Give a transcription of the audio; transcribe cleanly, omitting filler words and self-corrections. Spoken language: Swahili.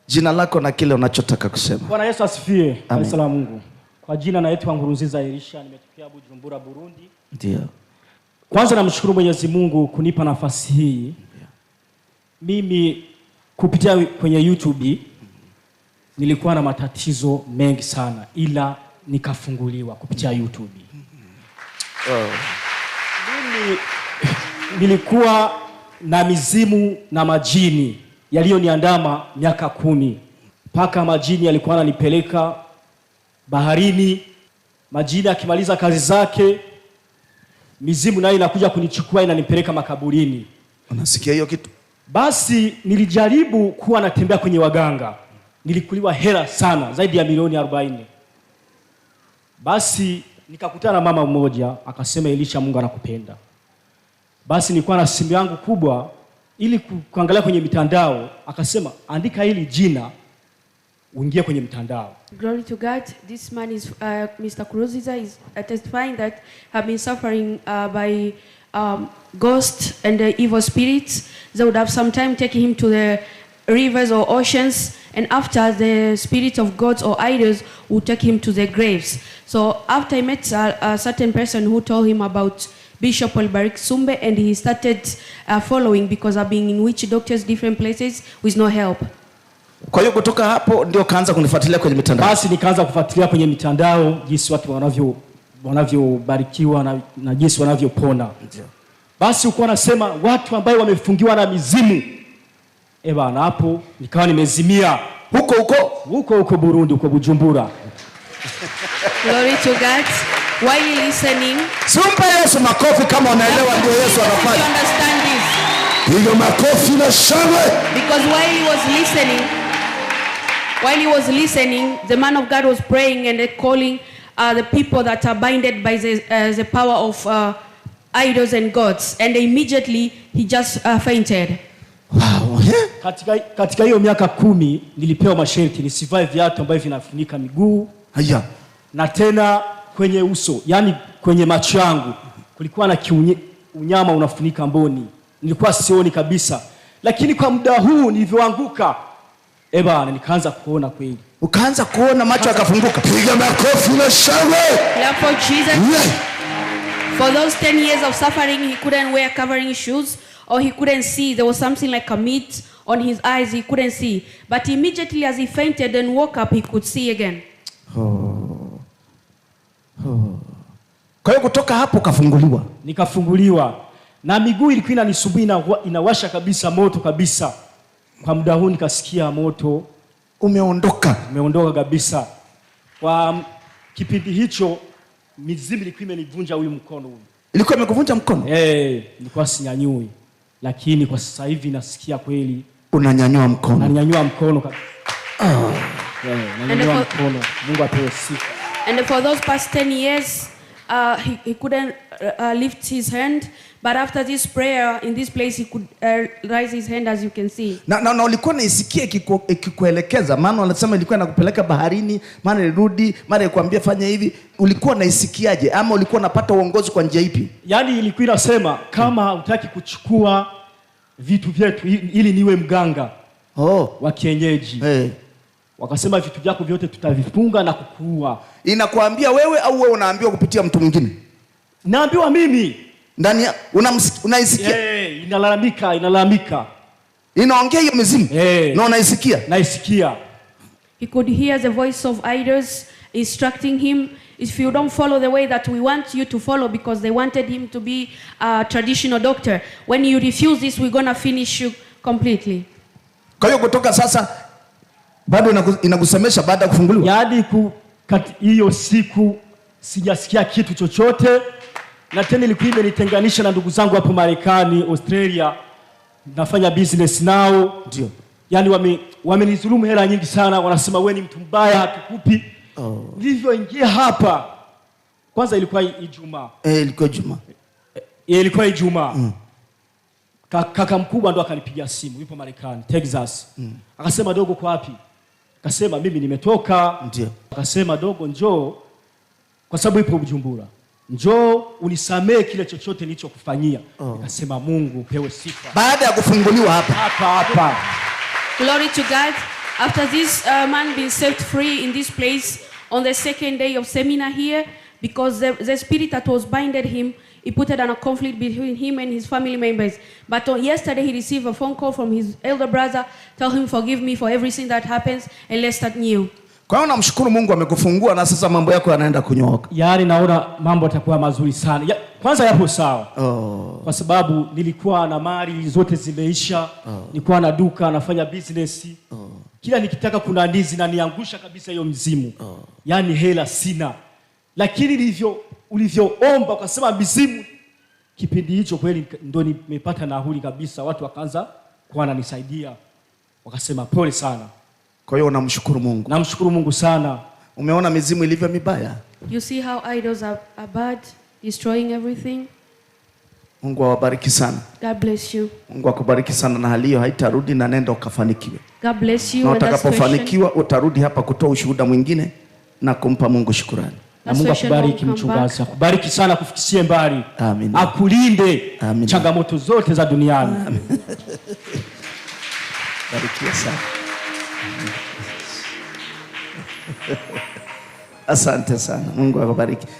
Jina lako na kile unachotaka kusema. Bwana Yesu asifiwe. Asalamu Mungu. Kwa jina naitwa Mukuzimu Yaraja, nimetokea Bujumbura, Burundi. Ndio. Kwanza namshukuru Mwenyezi Mungu kunipa nafasi hii. Mimi kupitia kwenye YouTube nilikuwa na matatizo mengi sana, ila nikafunguliwa kupitia YouTube. Mimi nilikuwa na mizimu na majini yaliyoniandama miaka 10. Paka majini yalikuwa yananipeleka baharini. Majini akimaliza kazi zake, mizimu nayo inakuja kunichukua inanipeleka makaburini. Unasikia hiyo kitu? Basi nilijaribu kuwa natembea kwenye waganga. Nilikuliwa hela sana, zaidi ya milioni 40. Basi nikakutana na mama mmoja, akasema Elisha, Mungu anakupenda. Basi nilikuwa na simu yangu kubwa ili kuangalia kwenye mitandao, akasema andika hili jina uingie kwenye mitandao. Glory to God. This man is Mr. Mukuzimu is testifying that have been suffering by ghosts and evil spirits. They would have sometime taken him to the rivers or oceans, and after the spirit of gods or idols would take him to the graves. So after he met a certain person who told him about Bishop Kumbe, and he started following because of being in witch doctors different places with no help. Kwa hiyo kutoka hapo ndio kaanza kunifuatilia kwenye mitandao. Basi nikaanza kufuatilia kwenye mitandao jinsi watu wanavyobarikiwa na jinsi wanavyopona. Basi uko nasema watu ambao wamefungiwa na mizimu. Bana hapo nikawa nimezimia huko Burundi, huko Bujumbura. Glory to God. While you listening, Sumpa Yesu makofi kama unaelewa ndio Yesu anafanya. You understand this? Hiyo makofi na shangwe. Because while he was listening, the man of God was praying and calling the people that are binded by the power of idols and gods, and immediately he just fainted. Wow. Katika hiyo miaka 10 nilipewa masharti nisivae viatu ambavyo vinafunika miguu. Haya. Na tena kwenye uso, yani kwenye macho yangu kulikuwa na unyama unafunika mboni. Nilikuwa sioni kabisa. Lakini kwa muda huu nilivyoanguka, bana nikaanza kuona kweli. Ukaanza kuona, macho yakafunguka. Piga makofi na shangwe. For Jesus. For those 10 years of suffering, he couldn't wear covering shoes, or he couldn't see. There was something like a mist on his eyes, he couldn't see. But immediately as he fainted and woke up, he could see again. Kwa hiyo kutoka hapo kafunguliwa. Nikafunguliwa. Na miguu ilikuwa inanisumbua, inawasha kabisa, moto kabisa. Kwa muda huu nikasikia moto umeondoka kabisa. Kwa kipindi hicho mizimu ilikuwa imenivunja huyu mkono huyu. Ilikuwa imekuvunja mkono? Nilikuwa sinyanyui. Lakini kwa sasa hivi nasikia kweli unanyanyua mkono. Nanyanyua mkono kabisa. Nanyanyua mkono. Mungu apewe sifa. And for those past 10 years he couldn't lift his hand, but after this prayer in this place he could raise his hand, as you can see. Na ulikuwa naisikia ikikuelekeza, maana wanasema ilikuwa inakupeleka baharini, maana irudi, maana ikwambia fanya hivi. Ulikuwa naisikiaje, ama ulikuwa unapata uongozi kwa njia ipi? Yaani ilikuwa inasema kama hutaki kuchukua vitu vyetu ili niwe mganga wa kienyeji. Wakasema vitu vyako vyote tutavifunga na kukuua. Inakuambia wewe au wewe unaambiwa kupitia mtu mwingine? Naambiwa mimi. Ndani unaisikia? Inalalamika. Inaongea hiyo mizimu? Na unaisikia? Naisikia. He could hear the voice of idols instructing him, if you don't follow the way that we want you to follow, because they wanted him to be a traditional doctor. When you refuse this, we're going to finish you completely. Kwa hiyo kutoka sasa bado inakusemesha baada ya kufunguliwa? Yaani hiyo siku sijasikia kitu chochote, na tena ilikuwa imenitenganisha na ndugu zangu hapo Marekani, Australia. Nafanya business nao. Ndio. Yaani wamenizulumu hela nyingi sana, wanasema wewe ni mtu mbaya, hatukupi. Nilivyoingia hapa, kwanza ilikuwa Ijumaa. Ilikuwa Ijumaa. Kaka mkubwa ndo akanipigia simu, yupo Marekani, Texas. Akasema dogo kwa wapi? Akasema mimi nimetoka. Ndio. Akasema dogo njoo, kwa sababu ipo Bujumbura. Njoo unisamee kile chochote nilichokufanyia. Nikasema Mungu pewe sifa. Baada ya kufunguliwa hapa. Glory to God. After this man being set free in this place on the second day of seminar here, because the spirit that was binded him, he put it on a conflict between him and his family members. But yesterday he received a phone call from his elder brother, tell him forgive me for everything that happens and let's start new. Kwa hiyo namshukuru Mungu amekufungua na sasa mambo yako yanaenda kunyooka. Yaani naona mambo yatakuwa mazuri sana. Kwanza yapo sawa. Kwa sababu nilikuwa na mali zote zimeisha. Nilikuwa na duka, nafanya business. Kila nikitaka kuna ndizi na niangusha kabisa hiyo mzimu. Yaani hela sina. Lakini ulivyoomba ukasema mizimu, kipindi hicho kweli ndo nimepata nauli kabisa. Watu wakaanza kuwa wananisaidia. Wakasema pole sana. Kwa hiyo namshukuru Mungu. Namshukuru Mungu sana. Umeona mizimu ilivyo mibaya? You see how idols are bad, destroying everything? Mungu awabariki sana. God bless you. Mungu akubariki sana na hali hiyo haitarudi na nenda ukafanikiwe. God bless you. Na utakapofanikiwa utarudi hapa kutoa ushuhuda mwingine na kumpa Mungu shukrani. Na Mungu akubariki mchungaji. Akubariki sana kufikisie mbali. Amen. Akulinde changamoto zote za duniani. Amen. Barikiwa sana. Asante sana. Mungu akubariki.